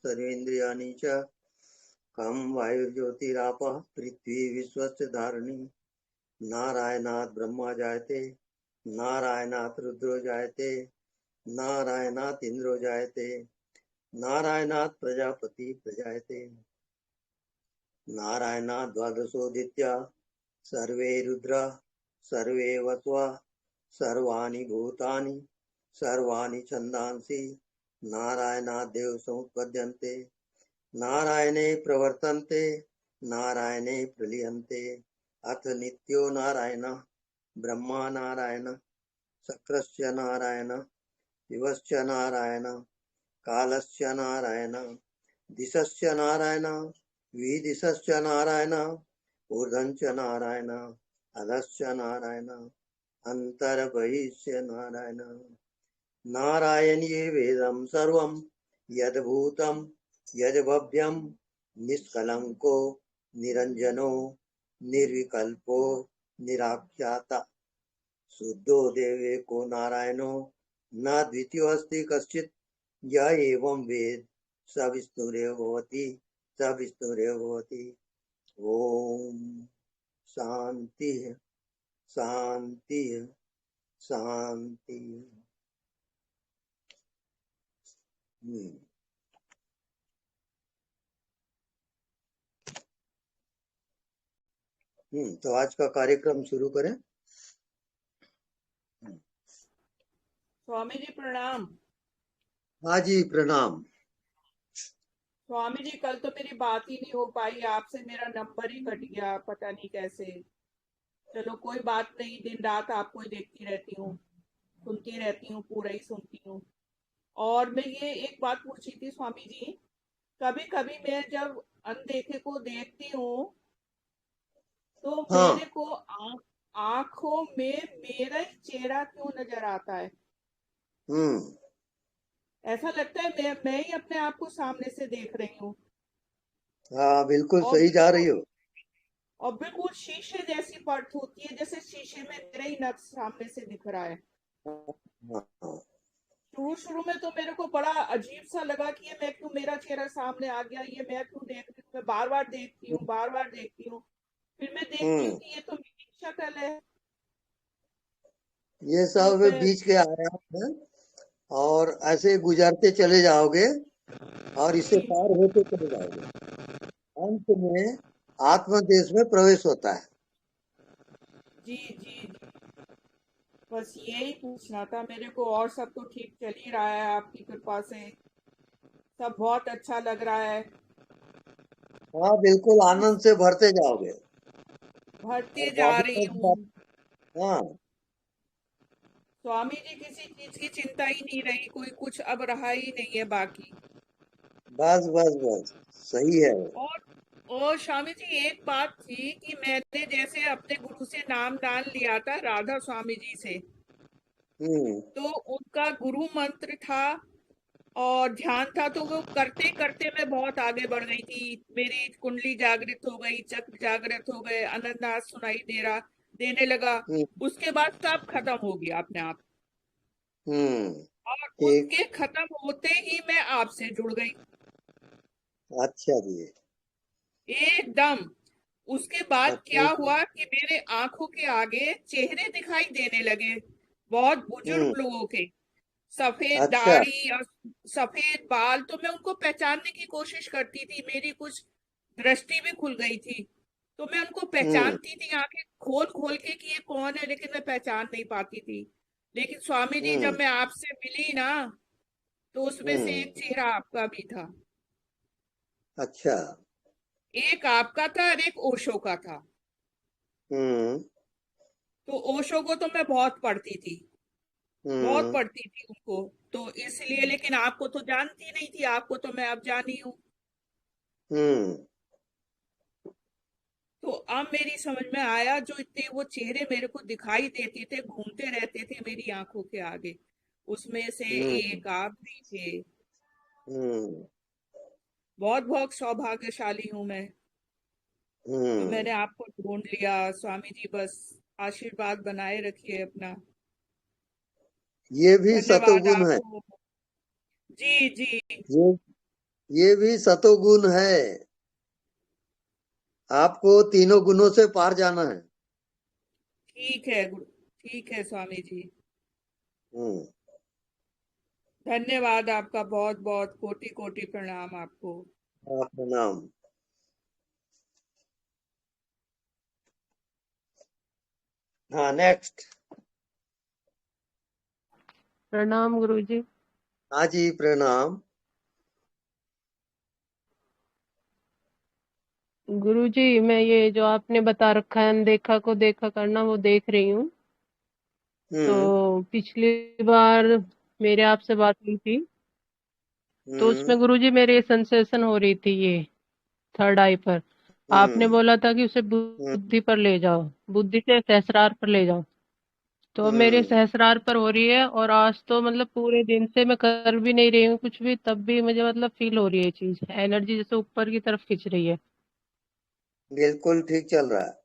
सर्वेन्द्रियाणि च खं वायुर्ज्योतिरापः पृथ्वी विश्वस्य धारिणी नारायणात् ब्रह्मा जायते नारायणात् रुद्रो जायते नारायणात् इंद्रो जायते नारायणात् प्रजापति प्रजायते नारायणात् द्वादशोदित्या सर्वे रुद्रा सर्वे वस्वा सर्वाणि भूतानि सर्वाणि छन्दांसि नारायणात् देव समुत्पद्यन्ते नारायणे प्रवर्तन्ते नारायणे प्रलीयन्ते अथ नित्यो नारायण ब्रह्मा नारायण शक्रस्य नारायण दिवस्य नारायण कालस्य नारायण दिशस्य नारायण विदिशस्य नारायण ऊर्ध्वञ्च नारायण अधश्च नारायण अन्तर्बहिश्च नारायण नारायणीये वेदं सर्वं यद्भूतं यद्भव्यं निष्कलंको निरंजनो निर्विकल्पो निराख्याता शुद्धो देवेको नारायणो न द्वितीयोऽस्ति कश्चित् य एवं वेद स विष्णुरेव भवति स विष्णुरेव भवति। ओम शांति शांति शांति। तो आज का कार्यक्रम शुरू करें। स्वामी जी प्रणाम। हाँ जी प्रणाम। स्वामी जी कल तो मेरी बात ही नहीं हो पाई आपसे, मेरा नंबर ही कट गया पता नहीं कैसे। चलो कोई बात नहीं, दिन रात आपको ही देखती रहती हूँ, सुनती रहती हूँ, पूरा ही सुनती हूँ। और मैं ये एक बात पूछी थी स्वामी जी, कभी कभी मैं जब अनदेखे को देखती हूँ तो मेरे हाँ को आंखों में मेरा ही चेहरा क्यों नजर आता है। ऐसा लगता है मैं ही अपने आप को सामने से देख रही हूँ। हाँ बिल्कुल और सही जा रही बिल्कुल हो। और बिल्कुल शीशे जैसी परत होती है, जैसे शीशे में मेरा ही नक्श सामने से दिख रहा है। हाँ शुरू शुरू में तो मेरे को बड़ा अजीब सा लगा कि ये मैं क्यों, मेरा चेहरा सामने आ गया, ये मैं क्यों देख रही हूँ। मैं बार बार देखती हूँ, बार बार देखती हूँ, फिर मैं देखती हूँ हम्म कि ये तो मेरी शक्ल है। ये तो सब मैं बीच के आयाम है और ऐसे गुजरते चले जाओगे और इसे जी पार होते चले जाओगे। अंत में आत्मदेश में प्रवेश होता है। जी जी जी, बस यही पूछना था मेरे को। और सब तो ठीक चल ही रहा है आपकी कृपा से, सब बहुत अच्छा लग रहा है। हाँ बिल्कुल बस आनंद से भरते जाओगे भरते और जा बॉडी रही में हूँ। हाँ स्वामी जी किसी चीज की चिंता ही नहीं रही, कोई कुछ अब रहा ही नहीं है बाकी। बस बस बस सही है। और स्वामी जी एक बात थी कि मैंने जैसे अपने गुरु से नाम दान लिया था राधा स्वामी जी से, हम्म तो उनका गुरु मंत्र था और ध्यान था, तो वो करते करते मैं बहुत आगे बढ़ गई थी। मेरी कुंडली जागृत हो गई, चक्र जागृत हो गए, अनन्नास सुनाई देने लगा। हम्म उसके बाद सब खत्म हो गया अपने आप। हम्म और ठीक। उसके खत्म होते ही मैं आपसे जुड़ गई अच्छा जी। एकदम। उसके बाद क्या ठीक है। हुआ कि मेरे आंखों के आगे चेहरे दिखाई देने लगे, बहुत हम्म बुजुर्ग लोगों के, सफेद अच्छा। दाढ़ी और सफेद बाल। तो मैं उनको पहचानने की कोशिश करती थी, मेरी कुछ दृष्टि भी खुल गई थी, तो मैं उनको हम्म पहचानती थी आंखें खोल खोल के कि ये कौन है, लेकिन मैं पहचान नहीं पाती थी। लेकिन स्वामी जी जब हम्म मैं आपसे मिली ना, तो उसमें से हम्म एक चेहरा आपका भी था। अच्छा। एक आपका था और एक ओशो का था। हम्म तो ओशो को तो मैं बहुत पढ़ती थी, बहुत हम्म पढ़ती थी उनको, तो इसलिए। लेकिन आपको तो जानती नहीं थी, आपको तो मैं अब जानी हूँ। हम्म तो अब मेरी समझ में आया, जो इतने वो चेहरे मेरे को दिखाई देते थे, घूमते रहते थे मेरी आंखों के आगे, उसमें से हम्म एक आप भी थे। हम्म बहुत बहुत सौभाग्यशाली हूं मैं, तो हम्म मैंने आपको ढूंढ लिया। स्वामी जी बस आशीर्वाद बनाए रखिए अपना। ये भी धन्यवाद सतोगुण है। आपको। जी जी। ये ये भी सतोगुण है। आपको तीनों गुणों से पार जाना है। ठीक है गुरु, ठीक है स्वामी जी। हम्म। धन्यवाद आपका, बहुत बहुत कोटि कोटि प्रणाम आपको। प्रणाम। हाँ, नेक्स्ट। प्रणाम गुरुजी। हाँ जी, प्रणाम। गुरुजी, मैं ये जो आपने बता रखा है अनदेखा को देखा करना, वो देख रही हूँ। हम्म। तो पिछली बार मेरे आपसे बात हुई थी, तो हम्म। उसमें गुरुजी मेरे सेंसेशन हो रही थी ये थर्ड आई पर। आपने हम्म। बोला था कि उसे हम्म। बुद्धि पर ले जाओ, बुद्धि से सहस्रार पर ले जाओ। तो अब मेरे हम्म। सहस्रार पर हो रही है, और आज तो मतलब पूरे दिन से मैं कर भी नहीं रही हूँ कुछ भी, तब भी मुझे मतलब फील हो रही है चीज, एनर्जी जैसे ऊपर की तरफ खिंच रही है। बिल्कुल ठीक चल रहा है।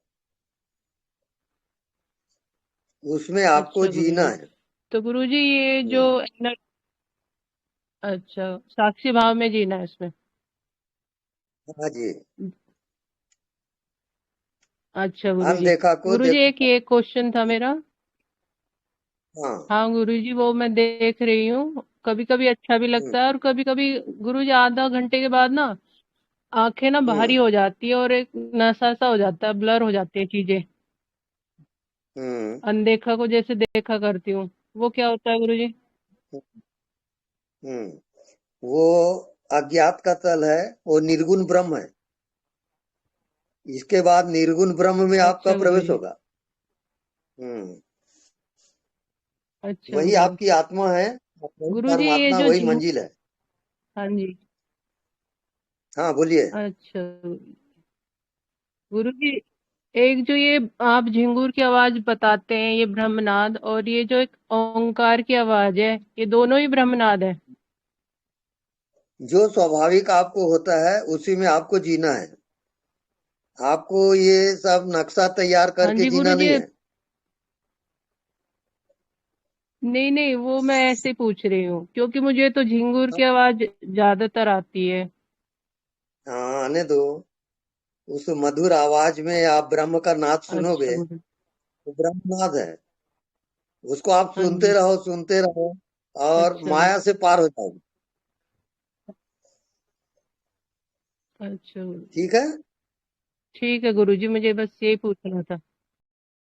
उसमें आपको अच्छा जीना गुरुजी। है। तो गुरुजी ये जो हम्म। अच्छा, साक्षी भाव में जीना है इसमें। हाँ जी। अच्छा गुरुजी। अनदेखा को गुरुजी एक देखो। ये क्वेश्चन था मेरा। हाँ। हाँ गुरुजी, वो मैं देख रही हूँ, कभी कभी अच्छा भी हम्म। लगता है और कभी कभी गुरुजी आधा घंटे के बाद ना आंखें ना भारी हम्म। हो जाती है, और एक नशा सा हो जाता है, ब्लर हो जाती है चीजें, हम्म। अनदेखा को जैसे देखा करती हूँ। वो क्या होता है गुरुजी? हम्म। वो अज्ञात का तल है। वो निर्गुण ब्रह्म है। इसके बाद निर्गुण ब्रह्म में आपका अच्छा प्रवेश गुरुजी। होगा। हम्म। अच्छा वही गुरुजी। आपकी आत्मा है। वही गुरुजी ये परमात्मा, जो वही झिंग मंजिल है। हाँ जी। हाँ, बोलिए। अच्छा गुरुजी, एक जो ये आप झिंगुर की आवाज बताते हैं, ये ब्रह्मनाद, और ये जो एक ओंकार की आवाज है, ये दोनों ही ब्रह्मनाद है। जो स्वाभाविक आपको होता है उसी में आपको जीना है। आपको ये सब नक्शा तैयार हाँ करके जी जीना गुरुजी। नहीं है। नहीं नहीं, वो मैं ऐसे ही पूछ रही हूँ क्योंकि मुझे तो झिंगुर की आवाज ज्यादातर आती है। हाँ, आने दो। उस मधुर आवाज में आप ब्रह्म का नाद अच्छा सुनोगे। गुरु। वो ब्रह्मनाद है। उसको आप हाँ जी। सुनते रहो। और अच्छा माया से पार हो जाओगे। अच्छा गुरु। ठीक है। ठीक है गुरुजी, मुझे बस यही पूछना था।